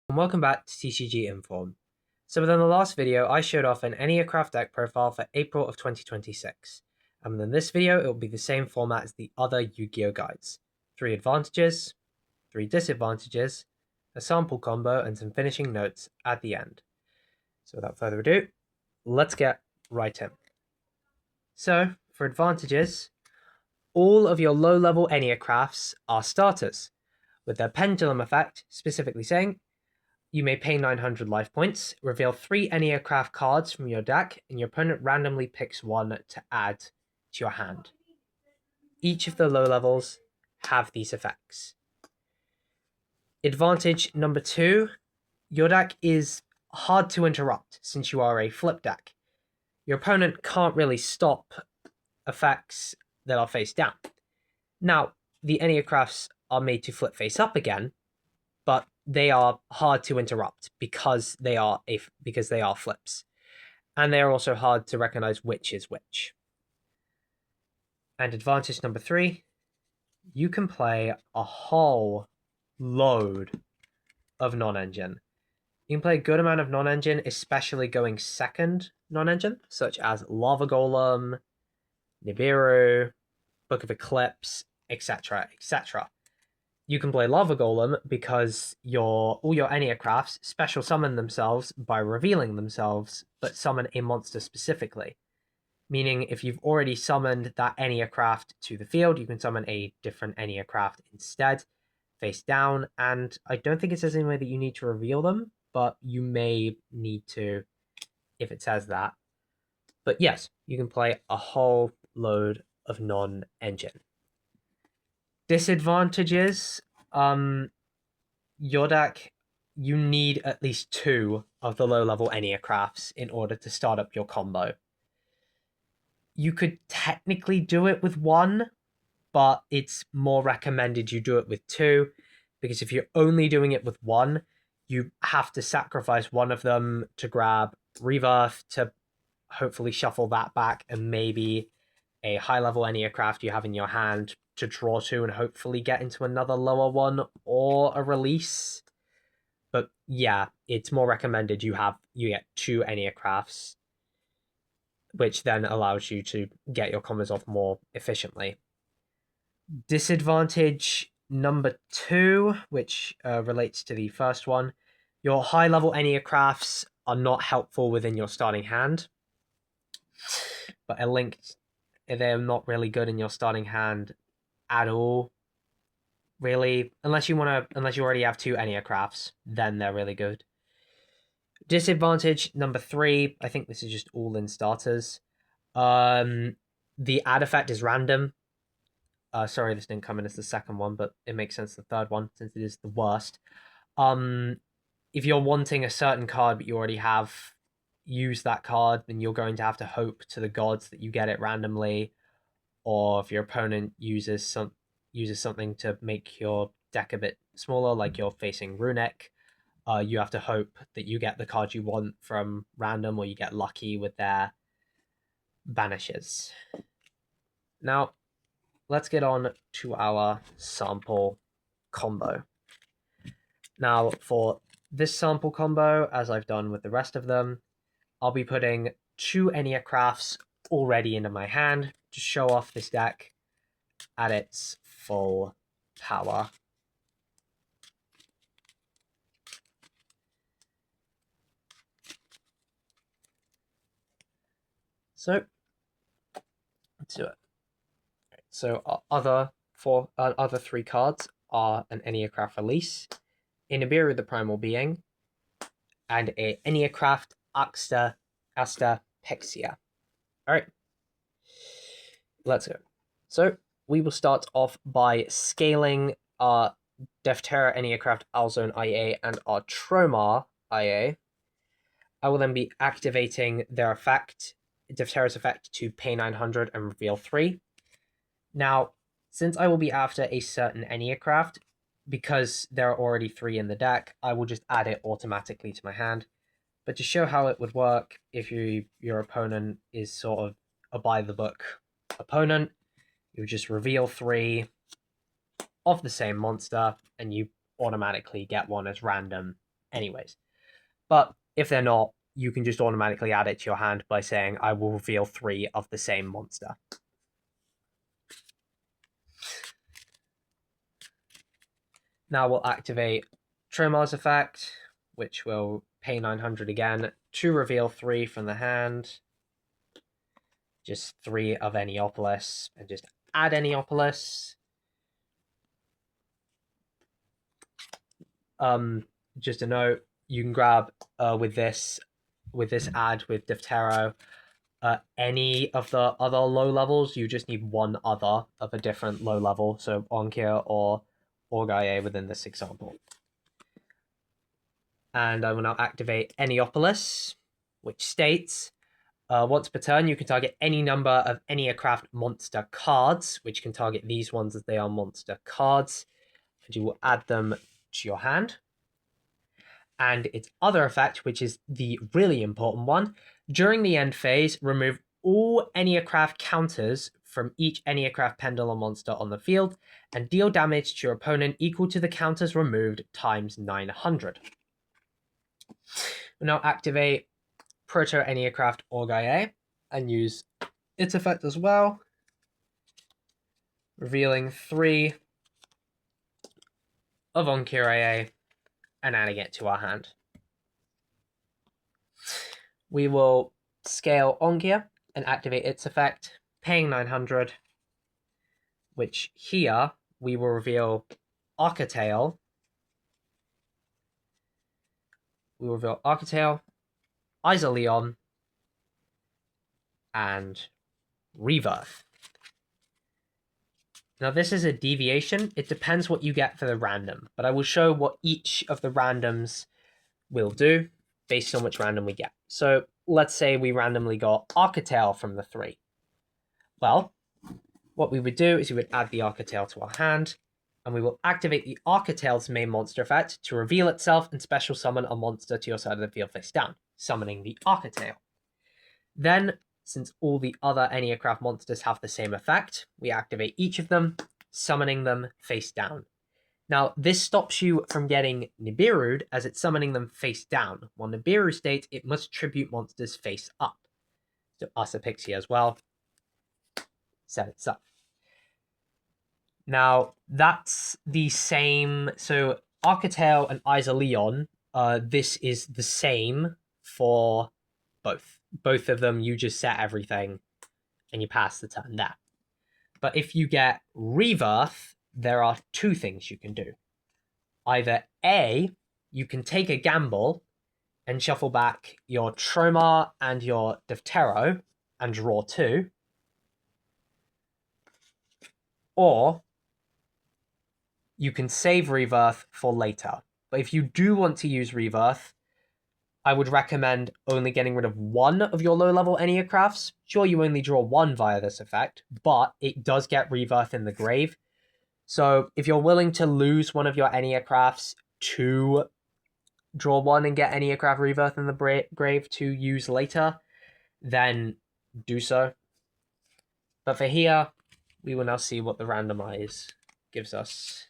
And welcome back to TCG Inform. So within the last video, I showed off an enneacraft deck profile for April of 2026. And in this video, it will be the same format as the other Yu-Gi-Oh guides. 3 advantages, 3 disadvantages, a sample combo, and some finishing notes at the end. So without further ado, let's get right in. So, for advantages, all of your low-level enneacrafts are starters, with their pendulum effect specifically saying you may pay 900 life points, reveal 3 enneacraft cards from your deck, and your opponent randomly picks one to add to your hand. Each of the low levels have these effects. Advantage number 2, your deck is hard to interrupt since you are a flip deck. Your opponent can't really stop effects that are face down. Now, the enneacrafts are made to flip face up again, but they are hard to interrupt because they are flips, and they are also hard to recognize which is which. And advantage number 3, you can play a whole load of non-engine. You can play a good amount of non-engine, especially going second non-engine, such as Lava Golem, Nibiru, Book of Eclipse, etc., etc. You can play Lava Golem because all your enneacrafts special summon themselves by revealing themselves, but summon a monster specifically. Meaning, if you've already summoned that enneacraft to the field, you can summon a different enneacraft instead, face down, and I don't think it says anywhere that you need to reveal them, but you may need to if it says that. But yes, you can play a whole load of non-engine. Disadvantages, your deck, you need at least 2 of the low-level enneacrafts in order to start up your combo. You could technically do it with 1, but it's more recommended you do it with 2, because if you're only doing it with 1, you have to sacrifice one of them to grab Rebirth to hopefully shuffle that back, and maybe a high-level enneacraft you have in your hand to draw to and hopefully get into another lower one or a release. But yeah, it's more recommended you get 2 enneacrafts, which then allows you to get your combos off more efficiently. Disadvantage number 2, which relates to the first one, your high-level enneacrafts are not helpful within your starting hand, but they're not really good in your starting hand at all, really, unless you already have 2 enneacrafts, then they're really good. Disadvantage number 3, I think this is just all in starters. The add effect is random. Sorry, this didn't come in as the second one, but it makes sense the third one since it is the worst. If you're wanting a certain card but you already have used that card, then you're going to have to hope to the gods that you get it randomly, or if your opponent uses something to make your deck a bit smaller, like you're facing Runic, you have to hope that you get the card you want from random, or you get lucky with their banishes. Now, let's get on to our sample combo. Now, for this sample combo, as I've done with the rest of them, I'll be putting 2 enneacrafts already into my hand to show off this deck at its full power. So, let's do it. So our other 3 cards are an enneacraft release, a Nibiru the Primal Being, and a enneacraft Asta Pixia. Alright, let's go. So we will start off by scaling our Deftera Enneacraft Alzone IA and our Tromar IA. I will then be activating their effect, Deftera's effect, to pay 900 and reveal 3. Now, since I will be after a certain enneacraft, because there are already 3 in the deck, I will just add it automatically to my hand. But to show how it would work, if your opponent is sort of a by-the-book opponent, you would just reveal 3 of the same monster, and you automatically get one as random anyways. But if they're not, you can just automatically add it to your hand by saying, I will reveal 3 of the same monster. Now we'll activate Tromar's effect, which will pay 900 again to reveal 3 from the hand. Just 3 of Enneopolis, and just add Enneopolis. Just a note, you can grab with this add with Deftero any of the other low levels. You just need one other of a different low level, so Onkir or Orgaye within this example. And I will now activate Enneopolis, which states, once per turn, you can target any number of enneacraft monster cards, which can target these ones as they are monster cards, and you will add them to your hand. And its other effect, which is the really important one, during the end phase, remove all enneacraft counters from each enneacraft pendulum monster on the field and deal damage to your opponent equal to the counters removed times 900. We'll now activate Proto Enneacraft Orgaye and use its effect as well, revealing 3 of Onkirae and adding it to our hand. We will scale Onkir and activate its effect, paying 900, which here we will reveal Architail. We will reveal Architail, Isolion, and Rebirth. Now this is a deviation. It depends what you get for the random, but I will show what each of the randoms will do based on which random we get. So let's say we randomly got Architail from the 3. Well, what we would do is we would add the Architail to our hand, and we will activate the Architail's main monster effect to reveal itself and special summon a monster to your side of the field face down, summoning the Architail. Then, since all the other Enneacraft monsters have the same effect, we activate each of them, summoning them face down. Now, this stops you from getting Nibiru'd, as it's summoning them face down, while Nibiru states it must tribute monsters face up. So Asapixia as well set itself. Now, that's the same. So Architail and Isolion, this is the same for both. Both of them, you just set everything and you pass the turn there. But if you get Rebirth, there are 2 things you can do. Either A, you can take a gamble and shuffle back your Tromar and your Deftero and draw 2. Or you can save Rebirth for later. But if you do want to use Rebirth, I would recommend only getting rid of 1 of your low-level Enneacrafts. Sure, you only draw 1 via this effect, but it does get Rebirth in the grave. So if you're willing to lose one of your Enneacrafts to draw 1 and get Enneacraft Rebirth in the grave to use later, then do so. But for here, we will now see what the randomize gives us.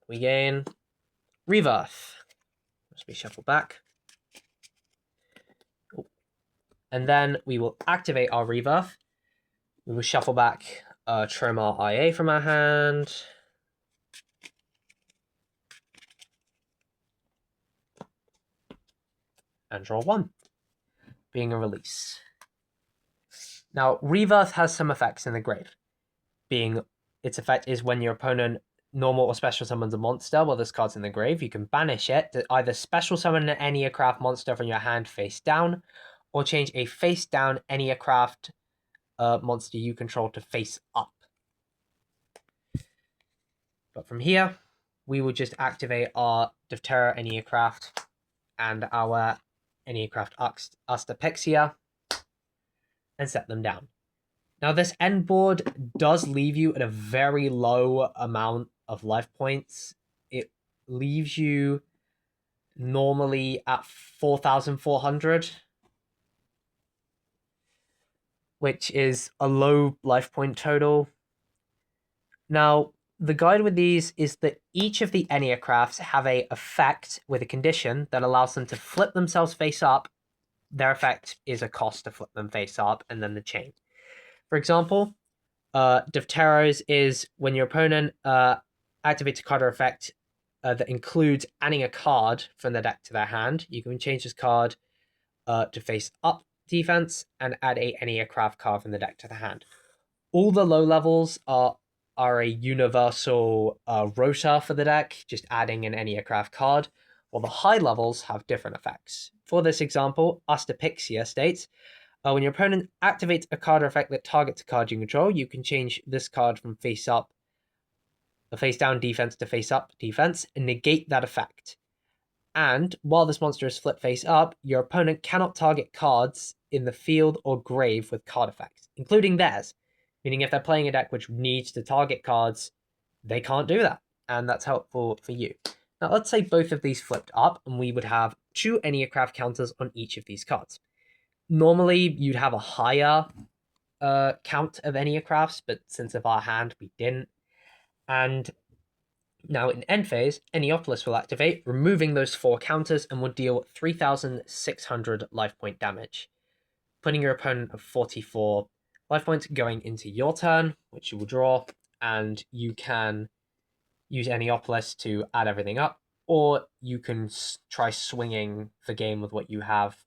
We gain Rebirth. Let's be shuffled back. And then we will activate our Rebirth. We will shuffle back Tromar IA from our hand. And draw 1, being a release. Now, Rebirth has some effects in the grave. Being its effect is when your opponent normal or special summons a monster while this card's in the grave, you can banish it to either special summon an Enneacraft monster from your hand face down, or change a face down Enneacraft monster you control to face up. But from here, we will just activate our Deftera Enneacraft and our Enneacraft Astapexia and set them down. Now, this end board does leave you at a very low amount of life points. It leaves you normally at 4,400, which is a low life point total. Now, The guide with these is that each of the enneacrafts have a effect with a condition that allows them to flip themselves face up. Their effect is a cost to flip them face up, and then the chain. For example, Deftero's is when your opponent activates a card or effect that includes adding a card from the deck to their hand. You can change this card to face up defense and add a enneacraft card from the deck to the hand. All the low levels are a universal rota for the deck, just adding an enneacraft card, while the high levels have different effects. For this example, Astapixia states, when your opponent activates a card or effect that targets a card you control, you can change this card from face up, face down defense to face up defense, and negate that effect. And while this monster is flipped face up, your opponent cannot target cards in the field or grave with card effects, including theirs. Meaning if they're playing a deck which needs to target cards, they can't do that. And that's helpful for you. Now let's say both of these flipped up, and we would have 2 enneacraft counters on each of these cards. Normally, you'd have a higher count of enneacrafts, but since of our hand, we didn't. And now in end phase, Enneopolis will activate, removing those 4 counters, and will deal 3,600 life point damage, putting your opponent at 44 life points going into your turn, which you will draw, and you can use Enneopolis to add everything up, or you can try swinging the game with what you have,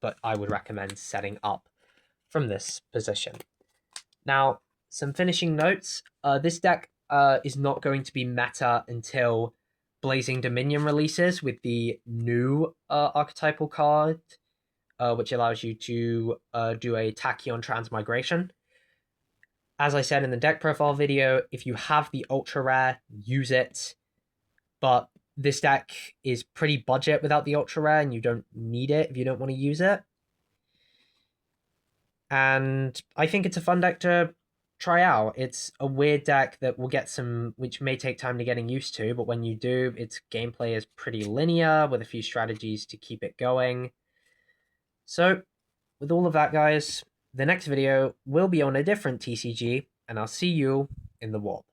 but I would recommend setting up from this position. Now, some finishing notes. This deck is not going to be meta until Blazing Dominion releases with the new archetypal card, which allows you to do a Tachyon Transmigration. As I said in the deck profile video, if you have the ultra rare, use it. But this deck is pretty budget without the ultra rare, and you don't need it if you don't want to use it. And I think it's a fun deck to try out. It's a weird deck that will get some, which may take time to getting used to, but when you do, its gameplay is pretty linear with a few strategies to keep it going. So, with all of that, guys, the next video will be on a different TCG, and I'll see you in the warp.